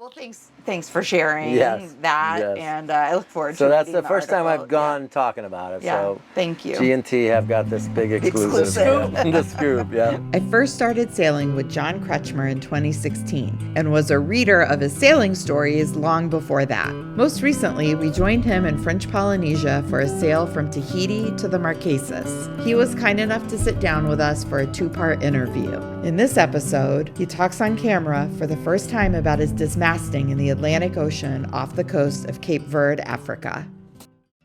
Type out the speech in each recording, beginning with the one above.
Well, thanks for sharing that, and I look forward to So that's reading the first time article. I've gone talking about it. Yeah, So thank you. G&T have got this big exclusive. The scoop, yeah. I first started sailing with John Kretschmer in 2016 and was a reader of his sailing stories long before that. Most recently, we joined him in French Polynesia for a sail from Tahiti to the Marquesas. He was kind enough to sit down with us for a 2-part interview. In this episode, he talks on camera for the first time about his dismasting in the Atlantic Ocean off the coast of Cape Verde, Africa.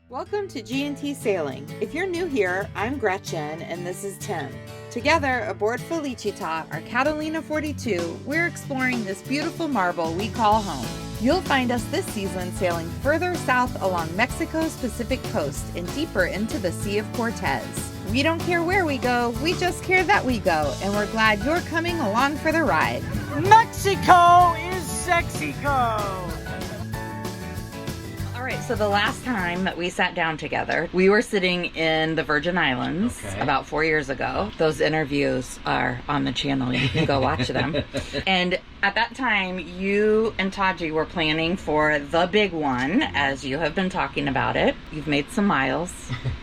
Welcome to G&T Sailing. If you're new here, I'm Gretchen and this is Tim. Together, aboard Felicita, our Catalina 42, we're exploring this beautiful marvel we call home. You'll find us this season sailing further south along Mexico's Pacific coast and deeper into the Sea of Cortez. We don't care where we go, we just care that we go, and we're glad you're coming along for the ride. Mexico is Sexico! All right, so the last time that we sat down together, we were sitting in the Virgin Islands about 4 years ago. Those interviews are on the channel. You can go watch them. And at that time, you and Taji were planning for the big one, as you have been talking about it. You've made some miles.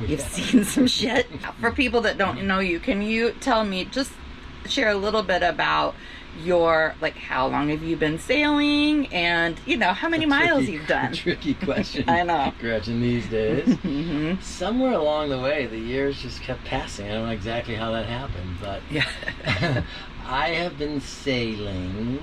You've seen some shit. For people that don't know you, can you tell me, just share a little bit about your, like, how long have you been sailing, and how many miles you've done? Tricky question. I know, Gretchen, these days. Somewhere along the way, the years just kept passing. I don't know exactly how that happened, but I have been sailing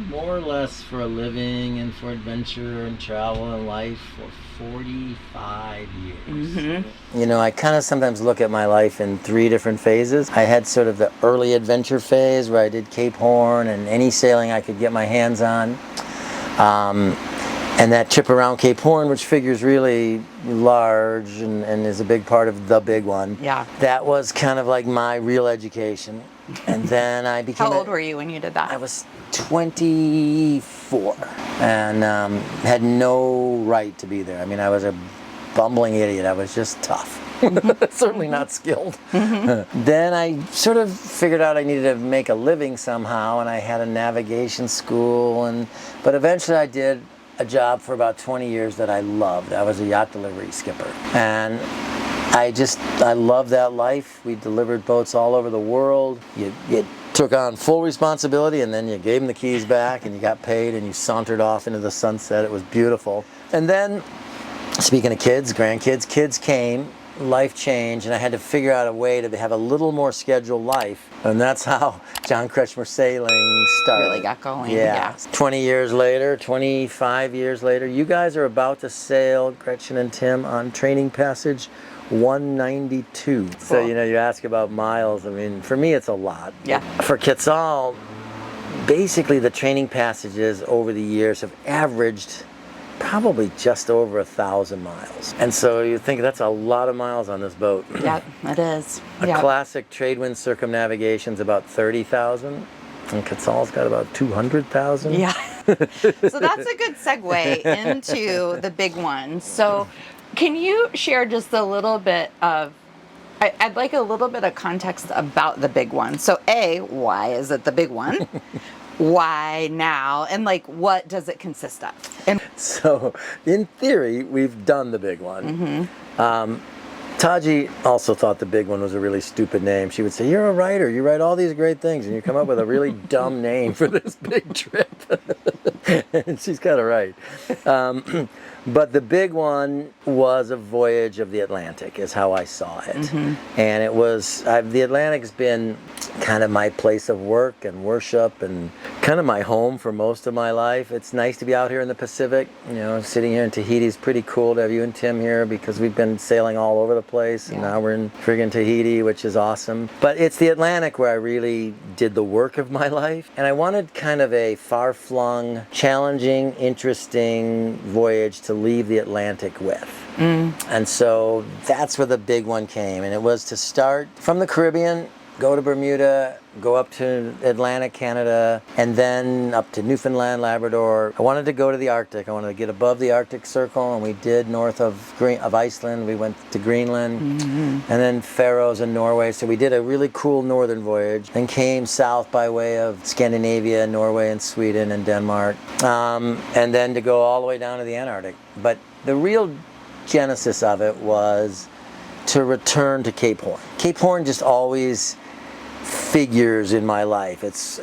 more or less for a living and for adventure and travel and life for 45 years. I kind of sometimes look at my life in 3 different phases. I had sort of the early adventure phase where I did Cape Horn and any sailing I could get my hands on. And that trip around Cape Horn, which figures really large and is a big part of the big one. Yeah. That was kind of like my real education. And then I became... How old were you when you did that? I was 24 and had no right to be there. I mean, I was a bumbling idiot. I was just tough. Certainly not skilled. Then I sort of figured out I needed to make a living somehow, and I had a navigation school, but eventually I did a job for about 20 years that I loved. I was a yacht delivery skipper, and I loved that life. We delivered boats all over the world. You took on full responsibility, and then you gave them the keys back, and you got paid, and you sauntered off into the sunset. It was beautiful. And then, speaking of kids, grandkids, kids came, life changed, and I had to figure out a way to have a little more scheduled life. And that's how John Kretschmer Sailing started. Really got going. Yeah. 20 years later, 25 years later, you guys are about to sail, Gretchen and Tim, on Training Passage 192. Cool. So, you ask about miles. I mean, for me, it's a lot. Yeah. For Quetzal, basically the training passages over the years have averaged probably just over 1,000 miles. And so you think that's a lot of miles on this boat. Yeah, it is. A classic trade wind circumnavigation's about 30,000. And Quetzal's got about 200,000. Yeah. So that's a good segue into the big one. So can you share just a little bit of, I'd like a little bit of context about the big one. So why is it the big one? Why now? And what does it consist of? So in theory, we've done the big one. Taji also thought the big one was a really stupid name. She would say, "You're a writer, you write all these great things, and you come up with a really dumb name for this big trip." And she's kind of right. But the big one was a voyage of the Atlantic, is how I saw it. And it was, the Atlantic's been kind of my place of work and worship and kind of my home for most of my life. It's nice to be out here in the Pacific. Sitting here in Tahiti is pretty cool to have you and Tim here, because we've been sailing all over the place. And now we're in friggin' Tahiti, which is awesome. But it's the Atlantic where I really did the work of my life. And I wanted kind of a far-flung, challenging, interesting voyage to leave the Atlantic with. And so that's where the big one came. And it was to start from the Caribbean go to Bermuda, go up to Atlantic Canada, and then up to Newfoundland, Labrador. I wanted to go to the Arctic. I wanted to get above the Arctic Circle, and we did north of Iceland. We went to Greenland, and then Faroes and Norway. So we did a really cool northern voyage, and came south by way of Scandinavia, Norway, and Sweden, and Denmark, and then to go all the way down to the Antarctic. But the real genesis of it was to return to Cape Horn. Cape Horn just always figures in my life. It's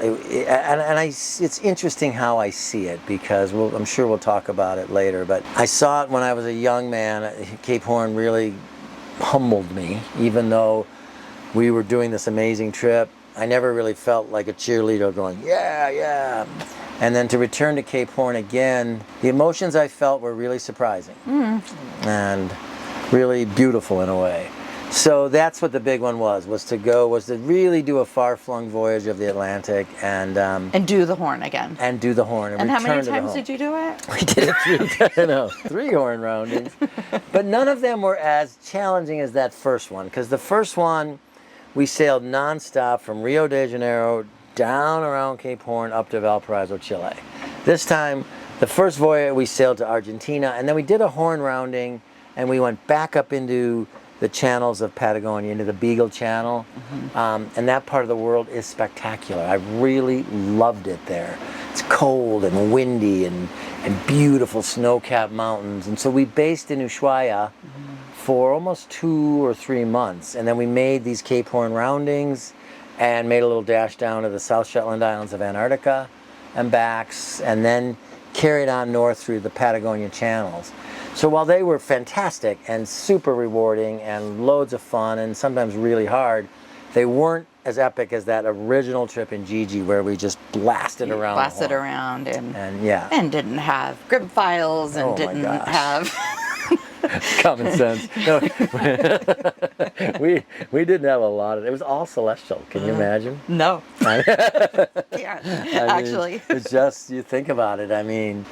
interesting how I see it, because I'm sure we'll talk about it later, but I saw it when I was a young man. Cape Horn really humbled me. Even though we were doing this amazing trip, I never really felt like a cheerleader going, yeah, yeah. And then to return to Cape Horn again, the emotions I felt were really surprising and really beautiful in a way. So that's what the big one was to really do a far-flung voyage of the Atlantic and do the Horn again. And do the Horn. And how many times did you do it? We did it 3 Horn roundings. But none of them were as challenging as that first one, because the first one, we sailed nonstop from Rio de Janeiro down around Cape Horn up to Valparaiso, Chile. This time, the first voyage, we sailed to Argentina, and then we did a Horn rounding, and we went back up into the channels of Patagonia, into the Beagle Channel. And that part of the world is spectacular. I really loved it there. It's cold and windy and beautiful snow-capped mountains. And so we based in Ushuaia for almost 2 or 3 months. And then we made these Cape Horn roundings and made a little dash down to the South Shetland Islands of Antarctica and backs, and then carried on north through the Patagonia channels. So while they were fantastic and super rewarding and loads of fun and sometimes really hard, they weren't as epic as that original trip in Gigi where we just blasted around. Blasted around and didn't have grip files and didn't have common sense. No, we didn't have a lot of it. Was all celestial. Can you imagine? No. Actually. It's just, you think about it. I mean,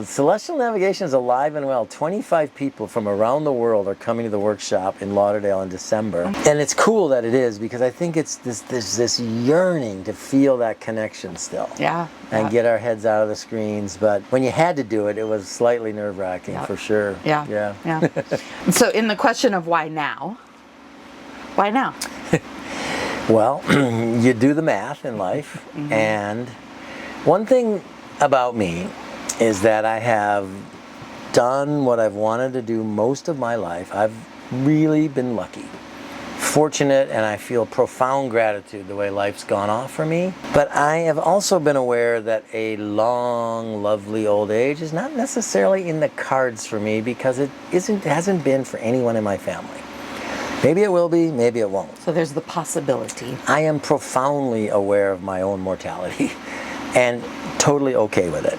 celestial navigation is alive and well. 25 people from around the world are coming to the workshop in Lauderdale in December. And it's cool that it is, because I think it's this yearning to feel that connection still. Yeah. And get our heads out of the screens. But when you had to do it, it was slightly nerve-wracking for sure. Yeah. So in the question of why now? Why now? Well, you do the math in life. And one thing about me is that I have done what I've wanted to do most of my life. I've really been lucky, fortunate, and I feel profound gratitude the way life's gone off for me. But I have also been aware that a long, lovely old age is not necessarily in the cards for me, because it hasn't been for anyone in my family. Maybe it will be, maybe it won't. So there's the possibility. I am profoundly aware of my own mortality and totally okay with it,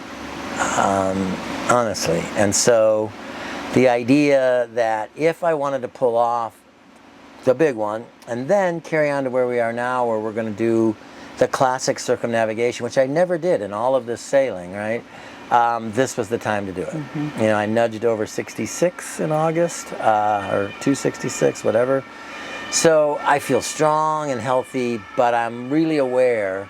honestly. And so the idea that if I wanted to pull off the big one and then carry on to where we are now, where we're going to do the classic circumnavigation, which I never did in all of this sailing, right? This was the time to do it. I nudged over 66 in August, or 266, whatever. So I feel strong and healthy, but I'm really aware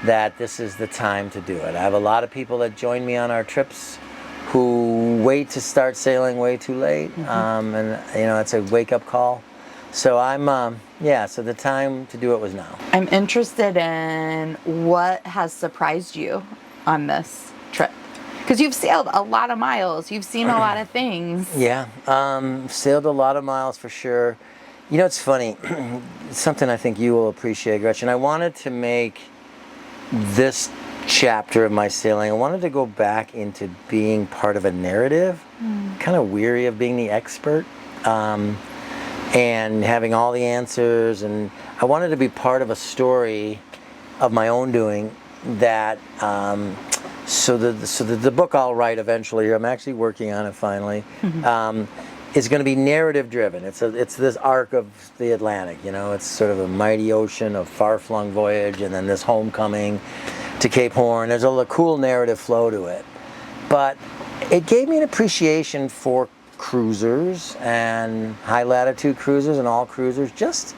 that this is the time to do it. I have a lot of people that join me on our trips who wait to start sailing way too late, and it's a wake-up call. So so the time to do it was now. I'm interested in what has surprised you on this trip. Because you've sailed a lot of miles. You've seen a lot of things. Yeah, sailed a lot of miles for sure. It's funny. It's something I think you will appreciate, Gretchen. I wanted to make this chapter of my sailing, I wanted to go back into being part of a narrative. Kind of weary of being the expert. And having all the answers, and I wanted to be part of a story of my own doing that, so the book I'll write eventually, I'm actually working on it finally, is going to be narrative driven. It's this arc of the Atlantic, it's sort of a mighty ocean of far-flung voyage, and then this homecoming to Cape Horn. There's a cool narrative flow to it. But it gave me an appreciation for cruisers and high latitude cruisers and all cruisers, just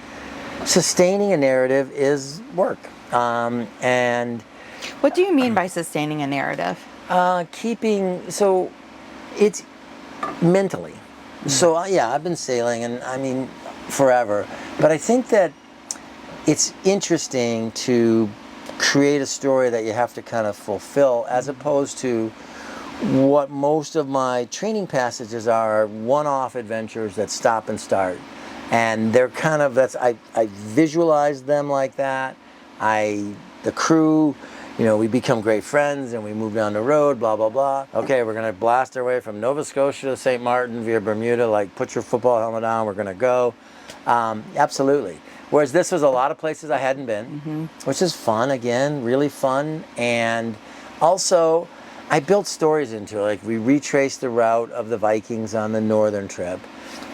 Sustaining a narrative is work. And What do you mean by sustaining a narrative? so it's mentally. So yeah, I've been sailing, and I mean, forever. But I think that it's interesting to create a story that you have to kind of fulfill, as opposed to what most of my training passages are one-off adventures that stop and start. And they're kind of, I visualize them like that. The crew, we become great friends and we move down the road, blah, blah, blah. Okay, we're going to blast our way from Nova Scotia to St. Martin via Bermuda, like put your football helmet on, we're going to go. Absolutely. Whereas this was a lot of places I hadn't been, which is fun, again, really fun. And also, I built stories into it. Like, we retraced the route of the Vikings on the northern trip.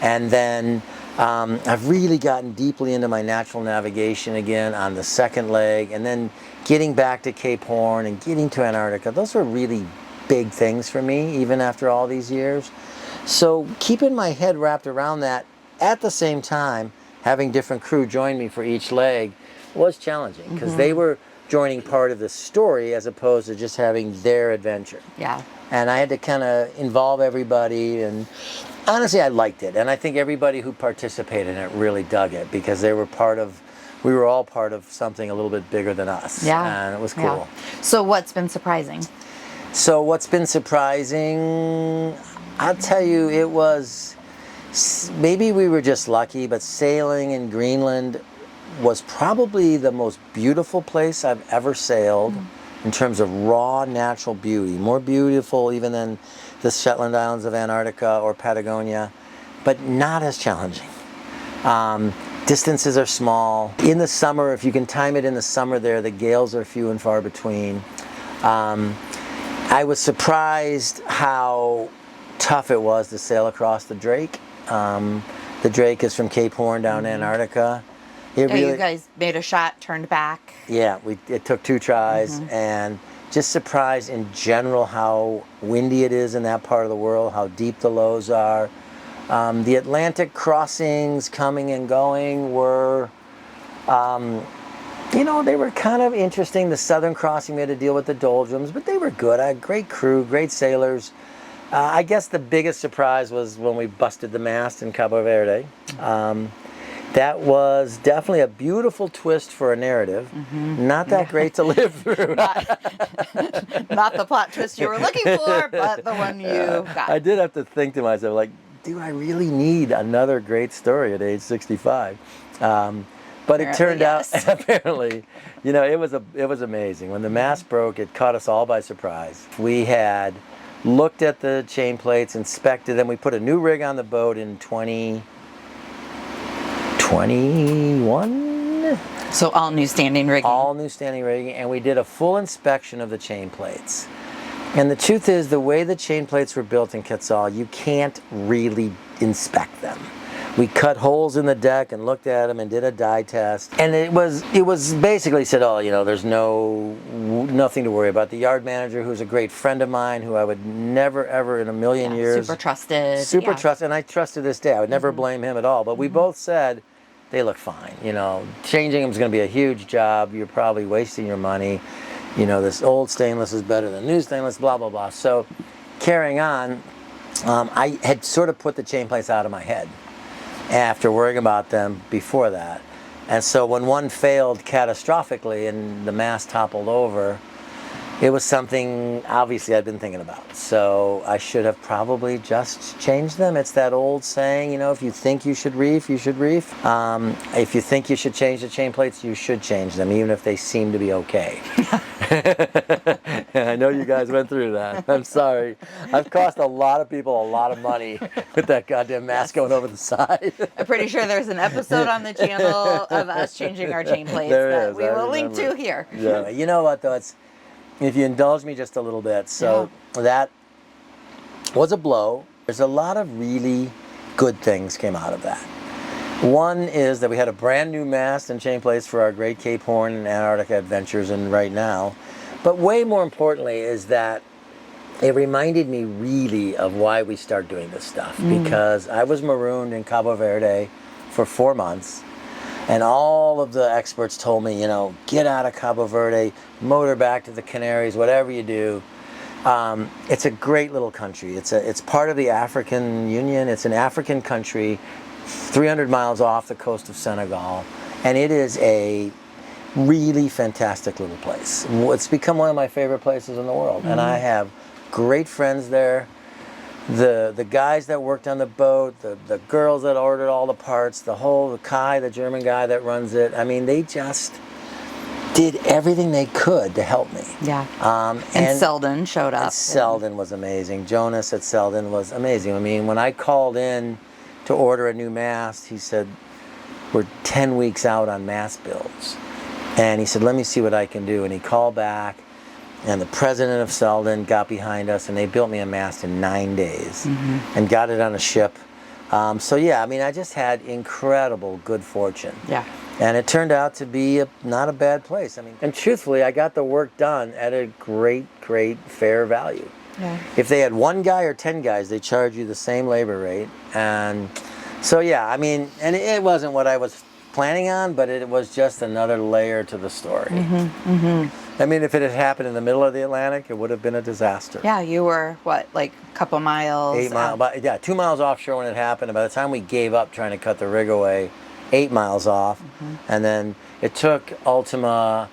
And then I've really gotten deeply into my natural navigation again on the second leg. And then getting back to Cape Horn and getting to Antarctica. Those were really big things for me, even after all these years. So keeping my head wrapped around that at the same time, having different crew join me for each leg was challenging, because they were joining part of the story as opposed to just having their adventure. Yeah. And I had to kind of involve everybody, and honestly, I liked it. And I think everybody who participated in it really dug it, because we were all part of something a little bit bigger than us. Yeah. And it was cool. Yeah. So what's been surprising? So what's been surprising, I'll tell you, it was, maybe we were just lucky, but sailing in Greenland was probably the most beautiful place I've ever sailed in terms of raw natural beauty. More beautiful even than the Shetland Islands of Antarctica or Patagonia, but not as challenging. Distances are small. In the summer, if you can time it in the summer there, the gales are few and far between. I was surprised how tough it was to sail across the Drake. The Drake is from Cape Horn down to Antarctica. You guys made a shot, turned back. Yeah, it took 2 tries, and just surprised in general how windy it is in that part of the world, how deep the lows are. The Atlantic crossings coming and going were, they were kind of interesting. The southern crossing, we had to deal with the doldrums, but they were good. I had great crew, great sailors. I guess the biggest surprise was when we busted the mast in Cape Verde. That was definitely a beautiful twist for a narrative. Not that great to live through. Not the plot twist you were looking for, but the one you got. I did have to think to myself, like, do I really need another great story at age 65? But it turned out, apparently, it was amazing. When the mast broke, it caught us all by surprise. We had looked at the chain plates, inspected them. We put a new rig on the boat in 2021. So all new standing rigging. All new standing rigging, and we did a full inspection of the chain plates. And the truth is, the way the chain plates were built in Quetzal, you can't really inspect them. We cut holes in the deck and looked at them and did a dye test. And it was basically said, there's nothing to worry about. The yard manager, who's a great friend of mine, who I would never, ever in a million years. Super trusted. Super trusted, and I trust to this day. I would never blame him at all. But we both said, they look fine. Changing them is going to be a huge job. You're probably wasting your money. This old stainless is better than new stainless, blah, blah, blah. So carrying on, I had sort of put the chain plates out of my head after worrying about them before that. And so when one failed catastrophically and the mast toppled over, it was something obviously I'd been thinking about. So I should have probably just changed them. It's that old saying, if you think you should reef, you should reef. If you think you should change the chain plates, you should change them, even if they seem to be okay. I know you guys went through that. I'm sorry. I've cost a lot of people a lot of money with that goddamn mast going over the side. I'm pretty sure there's an episode on the channel of us changing our chain plates that we will link to here. Yeah. You know what, though? If you indulge me just a little bit. So that was a blow. There's a lot of really good things came out of that. One is that we had a brand new mast and chain plates for our great Cape Horn and Antarctica adventures and right now. But way more importantly is that it reminded me really of why we start doing this stuff. Because I was marooned in Cabo Verde for 4 months. And all of the experts told me, get out of Cape Verde, motor back to the Canaries, whatever you do. It's a great little country. It's part of the African Union. It's an African country, 300 miles off the coast of Senegal. And it is a really fantastic little place. It's become one of my favorite places in the world. And I have great friends there. The guys that worked on the boat, the girls that ordered all the parts, the Kai, the German guy that runs it. I mean, they just did everything they could to help me. Yeah. And Selden showed up. Selden was amazing. Jonas at Selden was amazing. I mean, when I called in to order a new mast, he said, we're 10 weeks out on mast builds. And he said, let me see what I can do. And he called back. And the president of Selden got behind us, and they built me a mast in 9 days and got it on a ship. So yeah, I mean, I just had incredible good fortune. Yeah. And it turned out to be not a bad place. I mean, and truthfully, I got the work done at a great, great fair value. Yeah. If they had 1 guy or 10 guys, they charge you the same labor rate. And so yeah, I mean, and it wasn't what I was planning on, but it was just another layer to the story. I mean, if it had happened in the middle of the Atlantic, it would have been a disaster. Yeah, you were, what, like a couple miles? 8 miles, yeah, 2 miles offshore when it happened. And by the time we gave up trying to cut the rig away, 8 miles off. And then it took Ultima,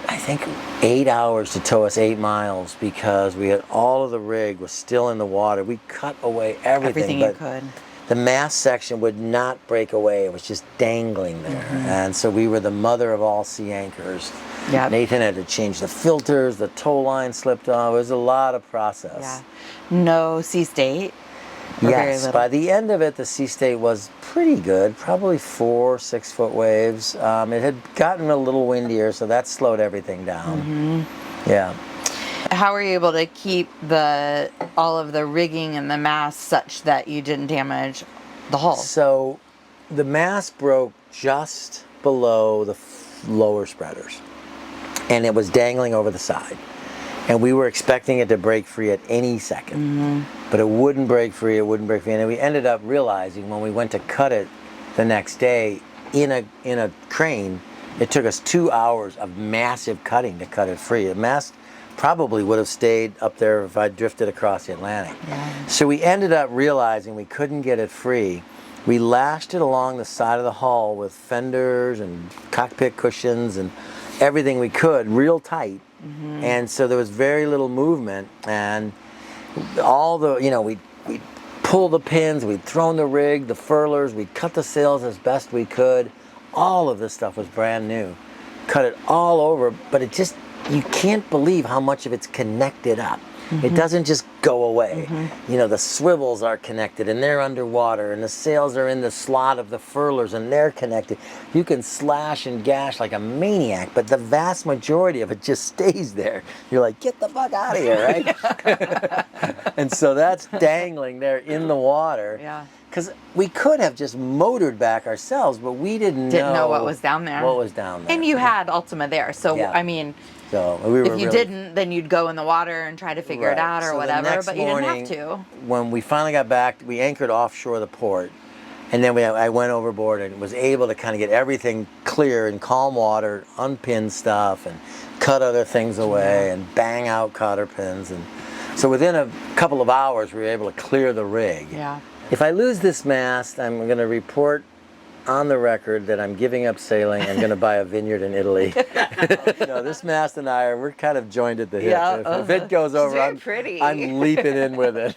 I think, 8 hours to tow us 8 miles because we had all of the rig was still in the water. We cut away everything you could. The mast section would not break away. It was just dangling there. And so we were the mother of all sea anchors. Yep. Nathan had to change the filters, the tow line slipped off. It was a lot of process. Yeah. No sea state? Yes, by the end of it, the sea state was pretty good, probably 4 6-foot waves. It had gotten a little windier, so that slowed everything down. Yeah. How were you able to keep all of the rigging and the mast such that you didn't damage the hull? So the mast broke just below the lower spreaders, and it was dangling over the side. And we were expecting it to break free at any second, but it wouldn't break free, And then we ended up realizing when we went to cut it the next day in a crane, it took us 2 hours of massive cutting to cut it free. The mast probably would have stayed up there if I drifted across the Atlantic. Yeah. So we ended up realizing we couldn't get it free. We lashed it along the side of the hull with fenders and cockpit cushions and everything we could, real tight. And so there was very little movement, and all the, we'd pull the pins, we'd thrown the rig, the furlers, we'd cut the sails as best we could. All of this stuff was brand new. Cut it all over, but it just, you can't believe how much of it's connected up. It doesn't just go away. The swivels are connected and they're underwater, and the sails are in the slot of the furlers and they're connected. You can slash and gash like a maniac, but the vast majority of it just stays there. You're like, get the fuck out of here, right? And so that's dangling there in the water. Yeah. Because we could have just motored back ourselves, but we didn't know what was down there. What was down there. And you had Ultima there, so Yeah. I mean, so we were if you didn't, then you'd go in the water and try to figure it out or So the whatever, next but you didn't morning, have to. When we finally got back, we anchored offshore the port, and then I went overboard and was able to kind of get everything clear in calm water, unpin stuff, and cut other things away, and bang out cotter pins. And so within a couple of hours, we were able to clear the rig. Yeah. If I lose this mast, I'm going to report on the record that I'm giving up sailing. I'm going to buy a vineyard in Italy. This mast and we're kind of joined at the hip. Yeah, If it goes over, very pretty. I'm leaping in with it.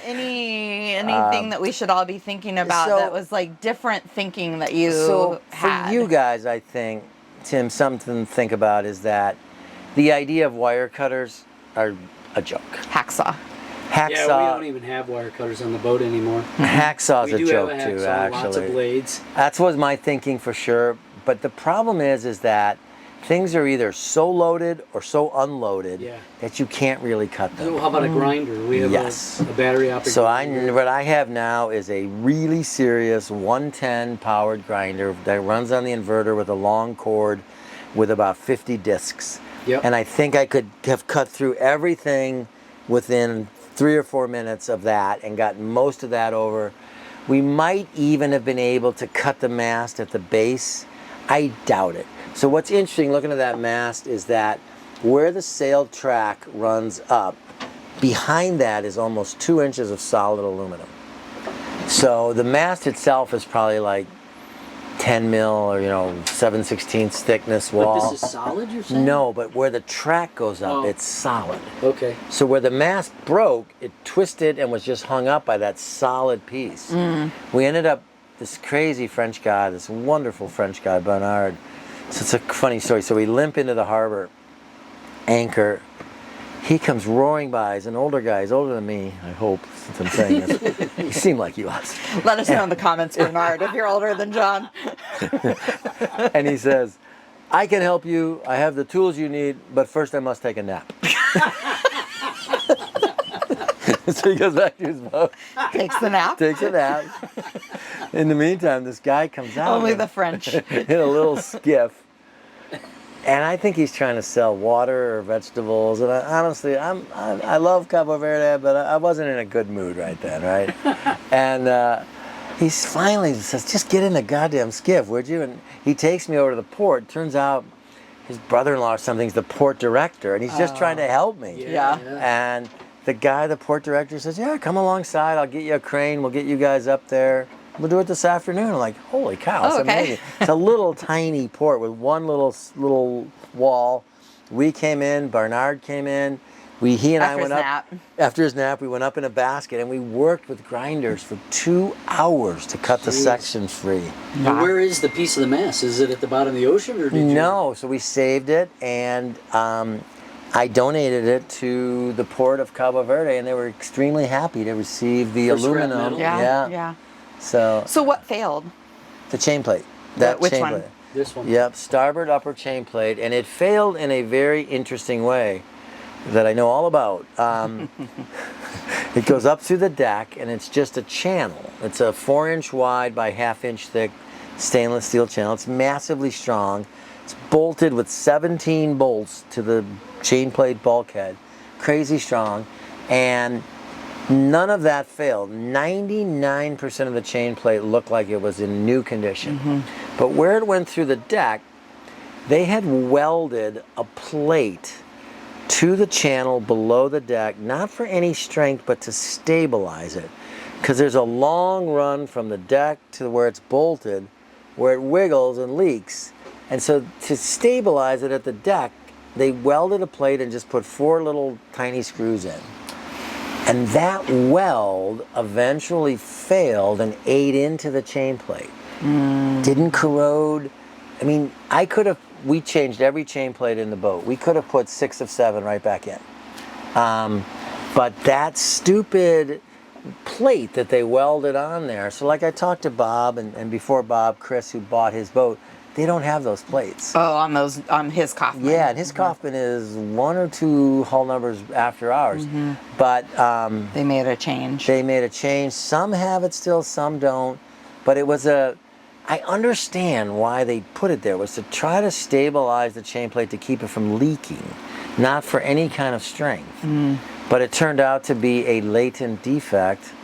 Anything that we should all be thinking about that was like different thinking that you had? For you guys, I think, Tim, something to think about is that the idea of wire cutters are a joke. Hacksaw. Yeah, we don't even have wire cutters on the boat anymore. Hacksaw's we a do joke have a hacksaw, too, actually. Lots of blades. That was my thinking for sure. But the problem is that things are either so loaded or so unloaded that you can't really cut them. So how about a grinder? We have a battery operated So grinder. what I have now is a really serious 110 powered grinder that runs on the inverter with a long cord with about 50 discs. Yep. And I think I could have cut through everything within 3 or 4 minutes of that and gotten most of that over We might even have been able to cut the mast at the base. I doubt it. So what's interesting looking at that mast is that where the sail track runs up, behind that is almost 2 inches of solid aluminum. So the mast itself is probably like 10 mil or 7/16 thickness wall. But this is solid, you're saying? No, but where the track goes up, it's solid. Okay. So where the mast broke, it twisted and was just hung up by that solid piece. We ended up, this crazy French guy, this wonderful French guy, Bernard. So it's a funny story. So we limp into the harbor, anchor. He comes roaring by. He's an older guy. He's older than me, I hope, since I'm saying this. He seemed like he was. Let us know in the comments, Bernard, if you're older than John. And he says, I can help you. I have the tools you need, but first I must take a nap. So he goes back to his boat. Takes the nap. Takes a nap. In the meantime, this guy comes out. Only the French. In a little skiff. And I think he's trying to sell water or vegetables. And honestly, I love Cabo Verde, but I wasn't in a good mood right then, right? And he finally says, just get in the goddamn skiff, would you? And he takes me over to the port. Turns out his brother-in-law or something's the port director, and he's just trying to help me. Yeah. And the guy, the port director, says, yeah, come alongside. I'll get you a crane. We'll get you guys up there. We'll do it this afternoon. I'm like, holy cow, it's amazing. It's a little tiny port with one little wall. We came in, Bernard came in. He and I went up. After his nap, we went up in a basket and we worked with grinders for 2 hours to cut the section free. Now, where is the piece of the mast? Is it at the bottom of the ocean, or did you? No, so we saved it, and I donated it to the port of Cabo Verde, and they were extremely happy to receive the aluminum. Yeah. So what failed? The chain plate. Which chain one? plate. This one. Yep, starboard upper chain plate, and it failed in a very interesting way that I know all about. It goes up through the deck, and it's just a channel. It's a 4-inch wide by 1/2 inch thick stainless steel channel. It's massively strong. It's bolted with 17 bolts to the chain plate bulkhead. Crazy strong, and none of that failed. 99% of the chain plate looked like it was in new condition. But where it went through the deck, they had welded a plate to the channel below the deck, not for any strength, but to stabilize it. Because there's a long run from the deck to where it's bolted, where it wiggles and leaks. And so to stabilize it at the deck, they welded a plate and just put 4 little tiny screws in. And that weld eventually failed and ate into the chain plate. Didn't corrode. I mean, we changed every chain plate in the boat. We could have put 6 of 7 right back in. But that stupid plate that they welded on there. So like I talked to Bob, and before Bob, Chris, who bought his boat, they don't have those plates. Oh, on his Kaufman. Yeah, and his Kaufman is 1 or 2 hull numbers after ours. But they made a change. They made a change. Some have it still, some don't. But it was I understand why they put it there. It was to try to stabilize the chain plate to keep it from leaking, not for any kind of strength. But it turned out to be a latent defect.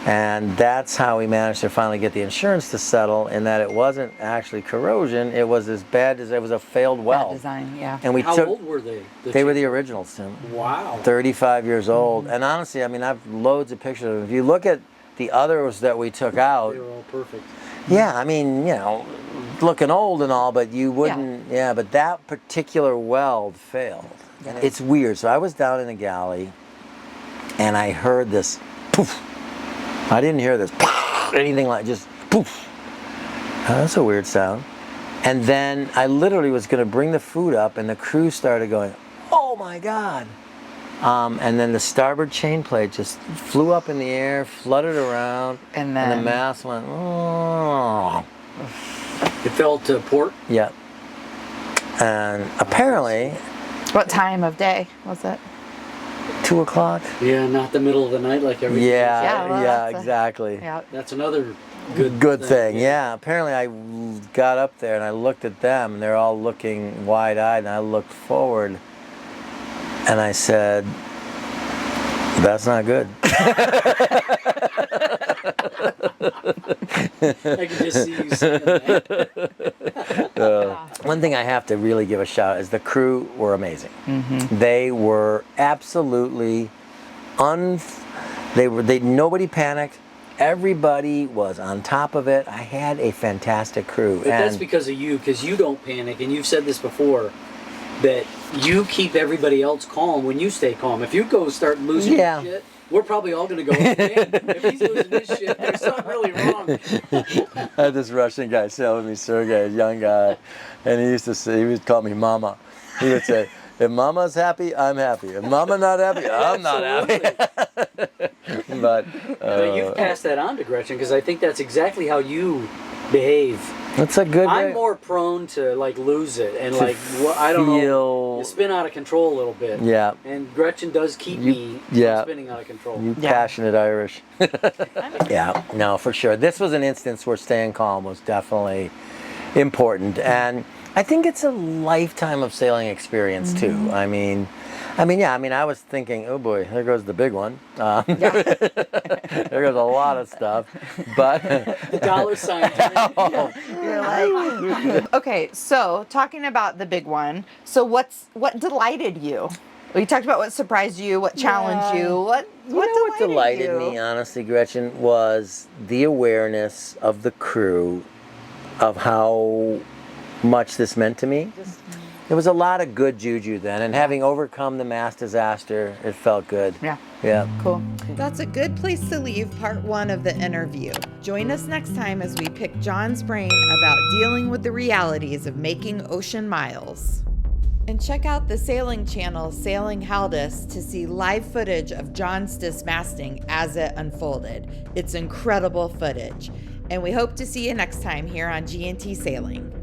And that's how we managed to finally get the insurance to settle, in that it wasn't actually corrosion. It was as bad as it was a failed weld. Bad design, yeah. And How old were they? They were the originals, Tim. Wow. 35 years old. And honestly, I mean, I've loads of pictures of them. If you look at the others that we took out. They were all perfect. Yeah, I mean, looking old and all, but you wouldn't, but that particular weld failed. Yeah. It's weird. So I was down in the galley, and I heard this poof. I didn't hear this anything like, just poof. That's a weird sound. And then I literally was going to bring the food up, and the crew started going, oh my God. And then the starboard chain plate just flew up in the air, fluttered around, and the mast went, oh. It fell to port? Yep. And apparently... What time of day was it? 2 o'clock. Yeah, not the middle of the night like everything. Yeah, exactly. That's another good thing. Yeah, apparently I got up there and I looked at them, and they're all looking wide-eyed, and I looked forward, and I said, that's not good. I can just see you saying that. One thing I have to really give a shout out is the crew were amazing. They were absolutely nobody panicked. Everybody was on top of it. I had a fantastic crew. But that's because of you, because you don't panic, and you've said this before, that you keep everybody else calm when you stay calm. If you go start losing your shit, we're probably all going to go, oh, man, if he's losing his shit, there's something really wrong. I had this Russian guy sail with me, Sergey, a young guy, and he would call me Mama. He would say, if Mama's happy, I'm happy. If Mama not happy, I'm not happy. But you've passed that on to Gretchen, because I think that's exactly how you behave. That's a good way. I'm more prone to like lose it and like I don't know, you spin out of control a little bit. Yeah. And Gretchen does keep me from spinning out of control. You passionate Irish. Yeah, no, for sure. This was an instance where staying calm was definitely important, and I think it's a lifetime of sailing experience too. I mean, I was thinking, oh boy, there goes the big one. There goes a lot of stuff, but the dollar sign. You're like, okay. So talking about the big one. So what delighted you? We talked about what surprised you, what challenged you. What delighted me, honestly, Gretchen, was the awareness of the crew of how much this meant to me. There was a lot of good juju then, and having overcome the mast disaster, it felt good. Yeah. Cool. That's a good place to leave part 1 of the interview. Join us next time as we pick John's brain about dealing with the realities of making ocean miles. And check out the sailing channel Sailing Haldus to see live footage of John's dismasting as it unfolded. It's incredible footage. And we hope to see you next time here on G&T Sailing.